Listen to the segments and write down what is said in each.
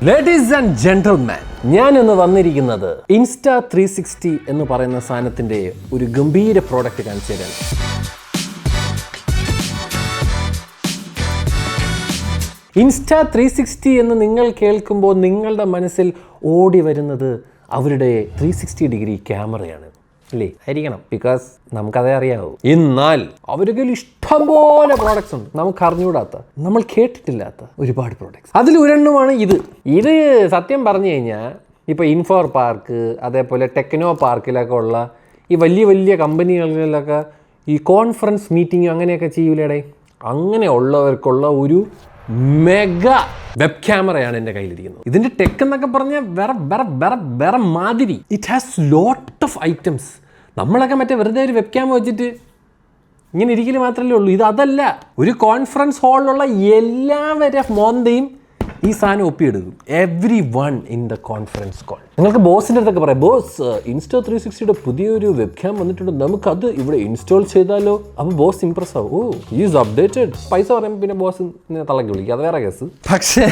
Ladies and gentleman, ഞാൻ ഇന്ന് വന്നിരിക്കുന്നത് Insta360 എന്ന് പറയുന്ന സാധനത്തിന്റെ ഒരു ഗംഭീര പ്രോഡക്റ്റ് കാണിച്ചു തരാൻ. Insta360 എന്ന് നിങ്ങൾ കേൾക്കുമ്പോൾ നിങ്ങളുടെ മനസ്സിൽ ഓടി വരുന്നത് അവരുടെ 360 ഡിഗ്രി ക്യാമറയാണ് അല്ലേ? ആയിരിക്കണം, ബിക്കോസ് നമുക്കതേ അറിയാവൂ. എന്നാൽ അവരുടെ ഇഷ്ടംപോലെ പ്രോഡക്ട്സ് ഉണ്ട്, നമുക്ക് അറിഞ്ഞുകൂടാത്ത, നമ്മൾ കേട്ടിട്ടില്ലാത്ത ഒരുപാട് പ്രോഡക്ട്സ്. അതിൽ ഒരെണ്ണമാണ് ഇത് സത്യം പറഞ്ഞു കഴിഞ്ഞാൽ ഇപ്പോൾ ഇൻഫോർ പാർക്ക്, അതേപോലെ ടെക്നോ പാർക്കിലൊക്കെ ഉള്ള ഈ വലിയ വലിയ കമ്പനികളിലൊക്കെ ഈ കോൺഫറൻസ് മീറ്റിംഗ് അങ്ങനെയൊക്കെ ചെയ്യൂലേടെ, അങ്ങനെ ഉള്ളവർക്കുള്ള ഒരു മെഗാ വെബ് ക്യാമറയാണ് എൻ്റെ കയ്യിലിരിക്കുന്നത്. ഇതിൻ്റെ ടെക് എന്നൊക്കെ പറഞ്ഞാൽ വേറെ മാതിരി. It has lot of items. നമ്മളൊക്കെ മറ്റേ വെറുതെ ഒരു വെബ് ക്യാമറ വെച്ചിട്ട് ഇങ്ങനെ ഇരിക്കൽ മാത്രമല്ലേ ഉള്ളൂ. ഇത് അതല്ല, ഒരു കോൺഫറൻസ് ഹാളിലുള്ള എല്ലാവരുടെ മോന്തയും ഈ സാധനം ഒപ്പിയെടുക്കും. Everyone in the conference call. നിങ്ങൾക്ക് ബോസിൻ്റെ അടുത്തൊക്കെ പറയാം, ബോസ് Insta360യുടെ പുതിയൊരു വെബ് ക്യാം വന്നിട്ടുണ്ട്, നമുക്കത് ഇവിടെ ഇൻസ്റ്റാൾ ചെയ്താലോ? അപ്പോൾ ബോസ് ഇംപ്രസ് ആവും. ഓ ഈസ് അപ്ഡേറ്റഡ്. പൈസ പറയുമ്പോൾ പിന്നെ ബോസ് തള്ളക്കി വിളിക്കും, അത് വേറെ കേസ്. പക്ഷേ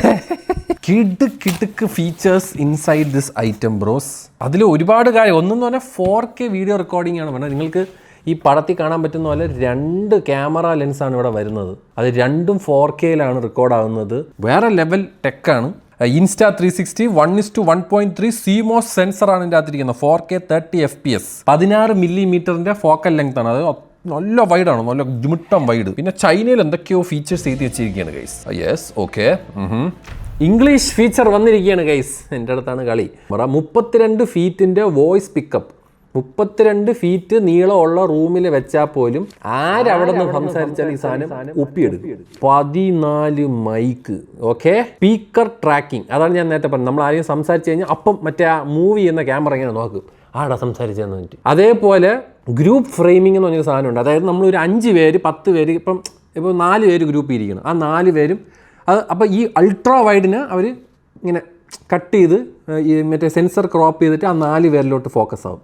കിടുക്ക് features inside this item bros. അതിൽ ഒരുപാട് കാര്യം. ഒന്നെന്ന് പറഞ്ഞാൽ 4K വീഡിയോ റെക്കോർഡിംഗ് ആണ് പറഞ്ഞത്. നിങ്ങൾക്ക് ഈ പടത്തിൽ കാണാൻ പറ്റുന്ന പോലെ 2 ക്യാമറ ലെൻസാണ് ഇവിടെ വരുന്നത്. അത് രണ്ടും 4Kയിലാണ് റെക്കോർഡാകുന്നത്. വേറെ ലെവൽ ടെക്കാണ്. Insta360 1:1.3 CMOS സെൻസറാണ് ഇതിൻ്റെ അകത്തിരിക്കുന്നത്. 4K 30 FPS 16 മില്ലിമീറ്ററിൻ്റെ ഫോക്കൽ ലെങ്ത് ആണ്. അത് നല്ല വൈഡാണ്, നല്ല ജിമിട്ടം വൈഡ്. പിന്നെ ചൈനയിൽ എന്തൊക്കെയോ ഫീച്ചേഴ്സ് എഴുതി വെച്ചിരിക്കുകയാണ് guys. Yes, okay. English feature വന്നിരിക്കുകയാണ് ഗൈസ്. എൻ്റെ അടുത്താണ് കളി. 32 ഫീറ്റിൻ്റെ വോയിസ് പിക്കപ്പ്. 32 ഫീറ്റ് നീളമുള്ള റൂമിൽ വെച്ചാൽ പോലും ആരവിടെ നിന്ന് സംസാരിച്ചാൽ ഈ സാധനം ഒപ്പിയെടുക്കും. 14 മൈക്ക്, ഓക്കെ. സ്പീക്കർ ട്രാക്കിംഗ്, അതാണ് ഞാൻ നേരത്തെ പറഞ്ഞത്. നമ്മൾ ആരെയും സംസാരിച്ച് കഴിഞ്ഞാൽ അപ്പം മറ്റേ ആ മൂവ് ചെയ്യുന്ന ക്യാമറ ഇങ്ങനെ നോക്കും, ആടാ സംസാരിച്ചതെന്ന് പറഞ്ഞിട്ട്. അതേപോലെ ഗ്രൂപ്പ് ഫ്രെയിമിംഗ് എന്ന് പറഞ്ഞൊരു സാധനമുണ്ട്. അതായത് നമ്മൾ ഒരു 5 പേര് 10 പേര് ഇപ്പോൾ 4 പേര് ഗ്രൂപ്പ് ഇരിക്കണം. ആ 4 പേരും അത് അപ്പോൾ ഈ അൾട്രാ വൈഡിന് അവർ ഇങ്ങനെ കട്ട് ചെയ്ത് ഈ മറ്റേ സെൻസർ ക്രോപ്പ് ചെയ്തിട്ട് ആ 4 പേരിലോട്ട് ഫോക്കസ് ആവും.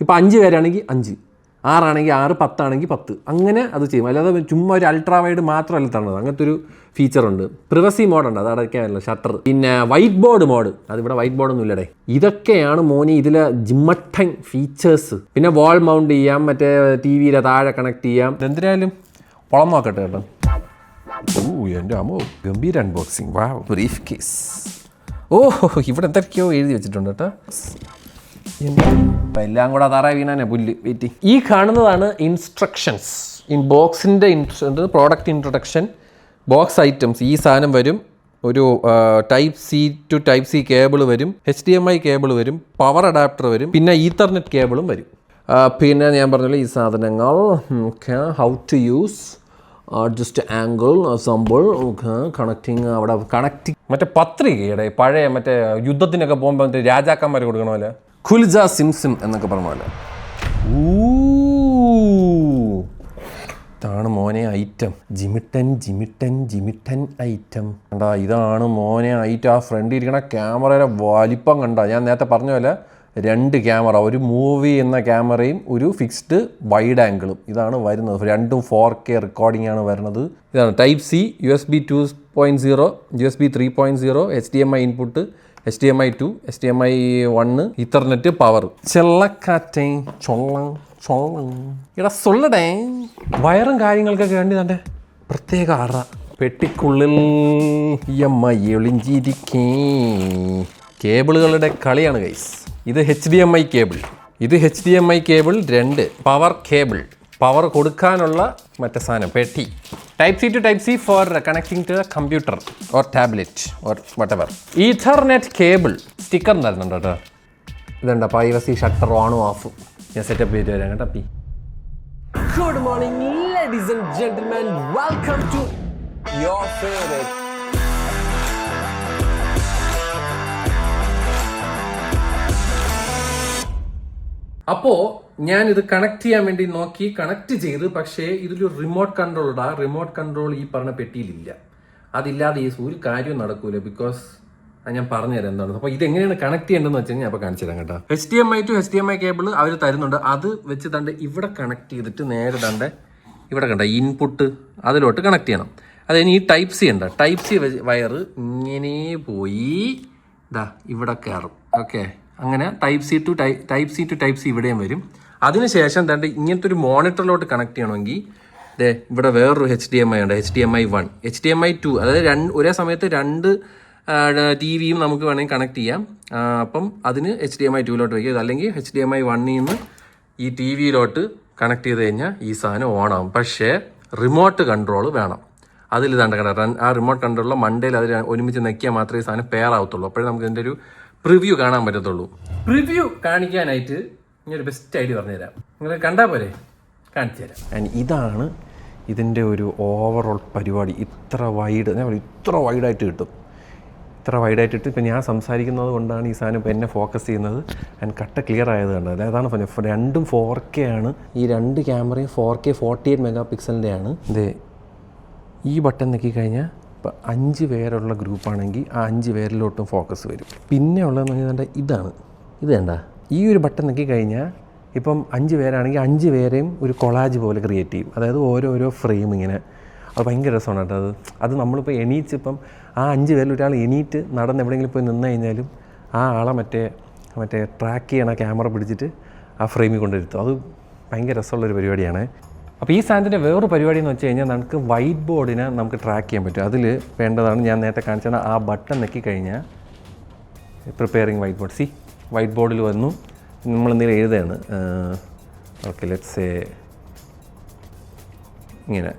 ഇപ്പോൾ 5 പേരാണെങ്കിൽ 5, 6 ആണെങ്കിൽ 6, 10 ആണെങ്കിൽ 10, അങ്ങനെ അത് ചെയ്യും. അല്ലാതെ ചുമ്മാ ഒരു അൾട്രാ വൈഡ് മാത്രമല്ല തന്നത്. അങ്ങനത്തെ ഒരു ഫീച്ചറുണ്ട്. പ്രിവസി മോഡുണ്ട്, അത് അടയ്ക്കാനല്ല, ഷട്ടർ. പിന്നെ വൈറ്റ് ബോർഡ് മോഡ്, അതിവിടെ വൈറ്റ് ബോർഡൊന്നും ഇല്ലടേ. ഇതൊക്കെയാണ് മോനി ഇതിലെ ജിമ്മട്ടൻ ഫീച്ചേഴ്സ്. പിന്നെ വാൾ മൗണ്ട് ചെയ്യാം, മറ്റേ TV-യിലെ താഴെ കണക്ട് ചെയ്യാം. എന്തിനായാലും വളം നോക്കട്ടെ കേട്ടോ. ഓ എൻ്റെ അമ്മോ, ഗംഭീര അൺബോക്സിങ്. വാ, ബ്രീഫ് കേസ്. ഓഹോ, ഇവിടെ എന്തൊക്കെയോ എഴുതി വെച്ചിട്ടുണ്ട് കേട്ടോ. ഇപ്പം എല്ലാം കൂടെ അതാറായി വീണാനെ പുല്ല് വെയിറ്റ്. ഈ കാണുന്നതാണ് ഇൻസ്ട്രക്ഷൻസ്. ബോക്സിൻ്റെ പ്രോഡക്റ്റ് ഇൻട്രൊഡക്ഷൻ, ബോക്സ് ഐറ്റംസ്. ഈ സാധനം വരും. ഒരു Type-C to Type-C കേബിൾ വരും, HDMI കേബിൾ വരും, പവർ അഡാപ്റ്റർ വരും, പിന്നെ ഈത്തർനെറ്റ് കേബിളും വരും. പിന്നെ ഞാൻ പറഞ്ഞല്ലോ ഈ സാധനങ്ങൾ. Okay, how to use, adjust angle, assemble, okay, connecting. അവിടെ കണക്റ്റിങ് മറ്റേ പത്രികയുടെ പഴയ മറ്റേ യുദ്ധത്തിനൊക്കെ പോകുമ്പോൾ മറ്റേ രാജാക്കന്മാർ കൊടുക്കണ പോലെ, ഖുൽജ സിംസിം എന്നൊക്കെ പറഞ്ഞ പോലെ. ഇതാണ് മോനെ ഐറ്റം. ജിമിട്ടൻ ഐറ്റം കണ്ടാ. ഇതാണ് മോനെ ഐറ്റം. ആ ഫ്രണ്ട് ഇരിക്കണ ക്യാമറയുടെ വലിപ്പം കണ്ട. ഞാൻ നേരത്തെ പറഞ്ഞ പോലെ 2 ക്യാമറ, ഒരു മൂവി എന്ന ക്യാമറയും ഒരു ഫിക്സ്ഡ് വൈഡ് ആംഗിളും ഇതാണ് വരുന്നത്. രണ്ടും 4K റെക്കോർഡിംഗ് ആണ് വരുന്നത്. ഇതാണ് Type-C, USB 2.0, USB 3.0, HDMI input, HDMI 2, HDMI 1, ethernet, power. ചെള്ളക്കാറ്റേ ഇവിടെ സൊല്ലടേ. വയറും കാര്യങ്ങൾക്കൊക്കെ വേണ്ടി തൻ്റെ പ്രത്യേക അറ. പെട്ടിക്കുള്ളിൽ എളിഞ്ചിരിക്കേ. കേബിളുകളുടെ കളിയാണ് ഗൈസ്. ഇത് HDMI കേബിൾ, ഇത് HDMI cable 2, power cable, power കൊടുക്കാനുള്ള മറ്റേ സാധനം പെട്ടി. Type-C to Type-C for connecting to a computer or tablet or whatever. Ethernet cable sticker തരുന്നുണ്ട് കേട്ടോ. ഇതുണ്ട് പ്രൈവസി ഷട്ടർ ഓണും ഓഫും. ഞാൻ സെറ്റപ്പ് ചെയ്ത് തരാം കേട്ടോ. Good morning ladies and gentleman, welcome to your favourite. അപ്പോൾ ഞാനിത് കണക്ട് ചെയ്യാൻ വേണ്ടി നോക്കി, കണക്ട് ചെയ്ത്. പക്ഷേ ഇതിലൊരു റിമോട്ട് കൺട്രോൾ ഉണ്ട്. ആ റിമോട്ട് കൺട്രോൾ ഈ പറഞ്ഞ പെട്ടിയിലില്ല. അതില്ലാതെ ഈ ഒരു കാര്യം നടക്കൂല. ബിക്കോസ് ഞാൻ പറഞ്ഞുതരാം എന്താണ്. അപ്പോൾ ഇതെങ്ങനെയാണ് കണക്ട് ചെയ്യേണ്ടതെന്ന് വെച്ച് കഴിഞ്ഞാൽ അപ്പോൾ കാണിച്ചു തരാം കേട്ടോ. HDMI to HDMI കേബിൾ അവർ തരുന്നുണ്ട്. അത് വെച്ച് തണ്ട് ഇവിടെ കണക്ട് ചെയ്തിട്ട് നേരെ തണ്ട് ഇവിടെ കണ്ട ഇൻപുട്ട് അതിലോട്ട് കണക്ട് ചെയ്യണം. അത് ഇനി ഈ Type-C ഉണ്ട്. Type-C വയർ ഇങ്ങനെ പോയി ഇതാ ഇവിടെ കയറും. ഓക്കെ, അങ്ങനെ type C to type C ഇവിടെയും വരും. അതിനുശേഷം തന്നെ ഇങ്ങനത്തെ ഒരു മോണിറ്ററിലോട്ട് കണക്ട് ചെയ്യണമെങ്കിൽ ഇവിടെ വേറൊരു HDMI ഉണ്ട്, HDMI 1, HDMI 2. അതായത് ഒരേ സമയത്ത് രണ്ട് TV-യും നമുക്ക് വേണമെങ്കിൽ കണക്ട് ചെയ്യാം. അപ്പം അതിന് HDMI 2-ലോട്ട് വയ്ക്കുക. അല്ലെങ്കിൽ HDMI 1-ൽ നിന്ന് ഈ TV-യിലോട്ട് കണക്ട് ചെയ്ത് കഴിഞ്ഞാൽ ഈ സാധനം ഓണാവും. പക്ഷേ റിമോട്ട് കൺട്രോൾ വേണം. അതിൽ ഇതാണ്ട് കണ്ട ആ റിമോട്ട് കൺട്രോളിലെ മണ്ടയിൽ അതിൽ ഒരുമിച്ച് നെക്കിയാൽ മാത്രമേ ഈ സാധനം പെയർ ആവത്തുള്ളൂ. അപ്പോഴേ നമുക്ക് ഇതിൻ്റെ ഒരു പ്രിവ്യൂ കാണാൻ പറ്റത്തുള്ളൂ. പ്രിവ്യൂ കാണിക്കാനായിട്ട് ഞാനൊരു ബെസ്റ്റ് ഐഡിയ പറഞ്ഞുതരാം. നിങ്ങൾ കണ്ടാൽ പോലെ കാണിച്ചു തരാം. ആൻഡ് ഇതാണ് ഇതിൻ്റെ ഒരു ഓവറോൾ പരിപാടി. ഇത്ര വൈഡായിട്ട് കിട്ടും. ഇത്ര വൈഡായിട്ട് ഇട്ട് ഇപ്പം ഞാൻ സംസാരിക്കുന്നത് കൊണ്ടാണ് ഈ സാധനം ഇപ്പോൾ എന്നെ ഫോക്കസ് ചെയ്യുന്നത്. ആൻഡ് കട്ട ക്ലിയർ ആയത് കണ്ടത്. അതാണ് പറഞ്ഞത്, രണ്ടും 4K ആണ്. ഈ രണ്ട് ക്യാമറയും 4K 48 മെഗാ പിക്സലിൻ്റെയാണ്. ഈ ബട്ടൺ നെക്കിക്കഴിഞ്ഞാൽ ഇപ്പോൾ 5 പേരുള്ള ഗ്രൂപ്പാണെങ്കിൽ ആ 5 പേരിലോട്ടും ഫോക്കസ് വരും. പിന്നെ ഉള്ളതെന്ന് പറഞ്ഞാൽ ഇതാണ്. ഇത് വേണ്ട, ഈ ഒരു ബട്ടൺ നെക്കിക്കഴിഞ്ഞാൽ ഇപ്പം 5 പേരാണെങ്കിൽ 5 പേരെയും ഒരു കൊളാജ് പോലെ ക്രിയേറ്റ് ചെയ്യും. അതായത് ഓരോരോ ഫ്രെയിം ഇങ്ങനെ. അത് ഭയങ്കര രസമാണ് കേട്ടോ. അത് നമ്മളിപ്പോൾ എണീച്ചിപ്പം ആ 5 പേരിൽ ഒരാൾ എണീറ്റ് നടന്ന് എവിടെയെങ്കിലും പോയി നിന്ന് കഴിഞ്ഞാലും ആ ആളെ മറ്റേ ട്രാക്ക് ചെയ്യണ ക്യാമറ പിടിച്ചിട്ട് ആ ഫ്രെയിമിൽ കൊണ്ടിരുത്തും. അത് ഭയങ്കര രസമുള്ളൊരു പരിപാടിയാണ്. അപ്പോൾ ഈ സാധനത്തിൻ്റെ വേറൊരു പരിപാടി എന്ന് വെച്ച് കഴിഞ്ഞാൽ നമുക്ക് വൈറ്റ് ബോർഡിനെ നമുക്ക് ട്രാക്ക് ചെയ്യാൻ പറ്റും. അതിൽ വേണ്ടതാണ് ഞാൻ നേരത്തെ കാണിച്ചത്. ആ ബട്ടൺ നെക്കിക്കഴിഞ്ഞാൽ പ്രിപ്പയറിങ് വൈറ്റ് ബോർഡ്. വൈറ്റ് ബോർഡിൽ വന്നു, നമ്മളെന്തെങ്കിലും എഴുതുകയാണ്. ഓക്കെ, ലെറ്റ്സ് ഇങ്ങനെ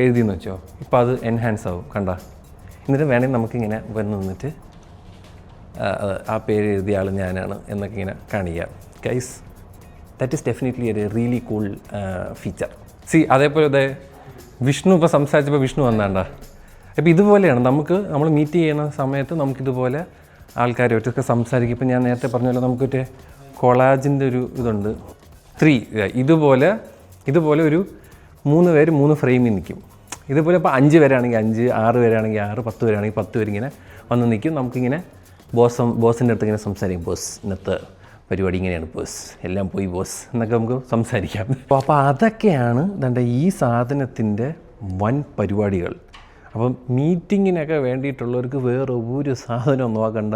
എഴുതിയെന്ന് വെച്ചോ. ഇപ്പോൾ അത് എൻഹാൻസ് ആവും, കണ്ട. എന്നിട്ട് വേണമെങ്കിൽ നമുക്കിങ്ങനെ നിന്നിട്ട് ആ പേര് എഴുതിയ ആൾ ഞാനാണ് എന്നൊക്കെ ഇങ്ങനെ കാണിക്കാം. Guys, that is definitely A really cool feature. അതേപോലെ വിഷ്ണു ഇപ്പോൾ സംസാരിച്ചപ്പോൾ വിഷ്ണു വന്നാണ്ട. അപ്പോൾ ഇതുപോലെയാണ് നമ്മൾ മീറ്റ് ചെയ്യുന്ന സമയത്ത് നമുക്കിതുപോലെ ആൾക്കാരുമായിട്ടൊക്കെ സംസാരിക്കും. ഇപ്പം ഞാൻ നേരത്തെ പറഞ്ഞ പോലെ നമുക്കൊരു കൊളാജിൻ്റെ ഒരു ഇതുണ്ട്. 3 ഇതുപോലെ ഒരു 3 പേര് 3 ഫ്രെയിമിൽ നിൽക്കും. ഇതുപോലെ ഇപ്പോൾ 5 പേരാണെങ്കിൽ 5, 6 പേരാണെങ്കിൽ 6, 10 പേരാണെങ്കിൽ 10 പേരിങ്ങനെ വന്ന് നിൽക്കും. നമുക്കിങ്ങനെ ബോസിൻ്റെ അടുത്ത് ഇങ്ങനെ സംസാരിക്കും. ബോസ്, ഇന്നത്തെ പരിപാടി ഇങ്ങനെയാണ് ബോസ്, എല്ലാം പോയി ബോസ് എന്നൊക്കെ നമുക്ക് സംസാരിക്കാം. അപ്പോൾ അതൊക്കെയാണ് ഈ സാധനത്തിൻ്റെ വൻ പരിപാടികൾ. അപ്പം മീറ്റിങ്ങിനൊക്കെ വേണ്ടിയിട്ടുള്ളവർക്ക് വേറെ ഒരു സാധനം നോക്കണ്ട.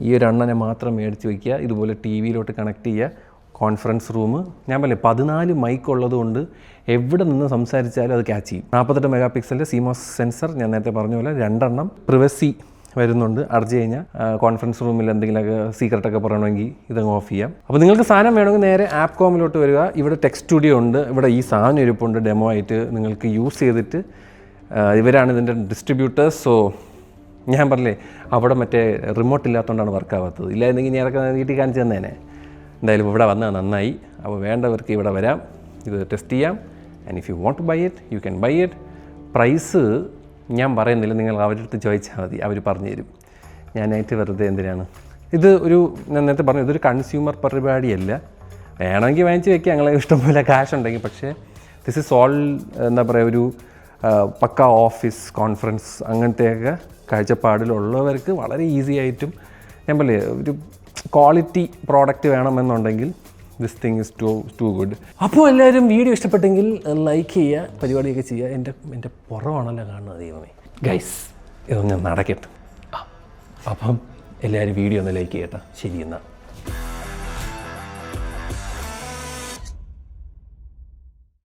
ഈ ഒരു അണ്ണനെ മാത്രം മേടിച്ച് വയ്ക്കുക. ഇതുപോലെ TV-യിലോട്ട് കണക്ട് ചെയ്യുക. കോൺഫറൻസ് റൂം, ഞാൻ പറഞ്ഞില്ലേ 14 മൈക്ക് ഉള്ളത് കൊണ്ട് എവിടെ നിന്ന് സംസാരിച്ചാലും അത് ക്യാച്ച് ചെയ്യും. 48 മെഗാ പിക്സലിൻ്റെ CMOS സെൻസർ, ഞാൻ നേരത്തെ പറഞ്ഞ പോലെ 2 പ്രിവസി വരുന്നുണ്ട്. അടച്ചു കഴിഞ്ഞാൽ കോൺഫറൻസ് റൂമിൽ എന്തെങ്കിലുമൊക്കെ സീക്രട്ടൊക്കെ പറയണമെങ്കിൽ ഇതങ്ങ് ഓഫ് ചെയ്യാം. അപ്പോൾ നിങ്ങൾക്ക് സാധനം വേണമെങ്കിൽ നേരെ ആപ്കോമിലോട്ട് വരിക. ഇവിടെ ടെക്സ്റ്റ് സ്റ്റുഡിയോ ഉണ്ട്. ഇവിടെ ഈ സാധനം ഇരിപ്പുണ്ട് ഡെമോ ആയിട്ട്, നിങ്ങൾക്ക് യൂസ് ചെയ്തിട്ട്. ഇവരാണ് ഇതിൻ്റെ ഡിസ്ട്രിബ്യൂട്ടേഴ്സ്. സോ ഞാൻ പറഞ്ഞില്ലേ, അവിടെ മറ്റേ റിമോട്ട് ഇല്ലാത്തതുകൊണ്ടാണ് വർക്കാവാത്തത്. ഇല്ലായിരുന്നെങ്കിൽ ഞാൻ അതൊക്കെ വീട്ടിൽ കാണിച്ചു തന്നേനെ. എന്തായാലും ഇവിടെ വന്നാൽ നന്നായി. അപ്പോൾ വേണ്ടവർക്ക് ഇവിടെ വരാം, ഇത് ടെസ്റ്റ് ചെയ്യാം. And if you want to buy it, you can buy it. Price ഞാൻ പറയുന്നില്ല, നിങ്ങൾ അവരുടെ അടുത്ത് ചോദിച്ചാൽ മതി, അവർ പറഞ്ഞു തരും. ഞാനായിട്ട് വെറുതെ എന്തിനാണ് ഇത് ഞാൻ നേരത്തെ പറഞ്ഞു, ഇതൊരു കൺസ്യൂമർ പരിപാടിയല്ല. വേണമെങ്കിൽ വാങ്ങിച്ച് വെക്കുക, ഞങ്ങളെ ഇഷ്ടംപോലെ കാശ് ഉണ്ടെങ്കിൽ. പക്ഷേ ദിസ് ഇസ് ഓൾ എന്താ പറയുക, ഒരു പക്ക ഓഫീസ് കോൺഫറൻസ് അങ്ങനത്തെയൊക്കെ കാഴ്ചപ്പാടിലുള്ളവർക്ക് വളരെ ഈസി ആയിട്ടും, ഞാൻ പറയേ ഒരു ക്വാളിറ്റി പ്രോഡക്റ്റ് വേണമെന്നുണ്ടെങ്കിൽ this thing is too good. അപ്പോൾ എല്ലാവരും വീഡിയോ ഇഷ്ടപ്പെട്ടെങ്കിൽ ലൈക്ക് ചെയ്യുക, പരിപാടിയൊക്കെ ചെയ്യുക. എൻ്റെ പുറമാണല്ലോ കാണുന്നത്, ദൈവമേ. ഗൈസ്, ഇതൊന്ന് നടക്കട്ടെ. അപ്പം എല്ലാവരും വീഡിയോ ഒന്ന് ലൈക്ക് ചെയ്യട്ടെ. ശരി എന്നാൽ.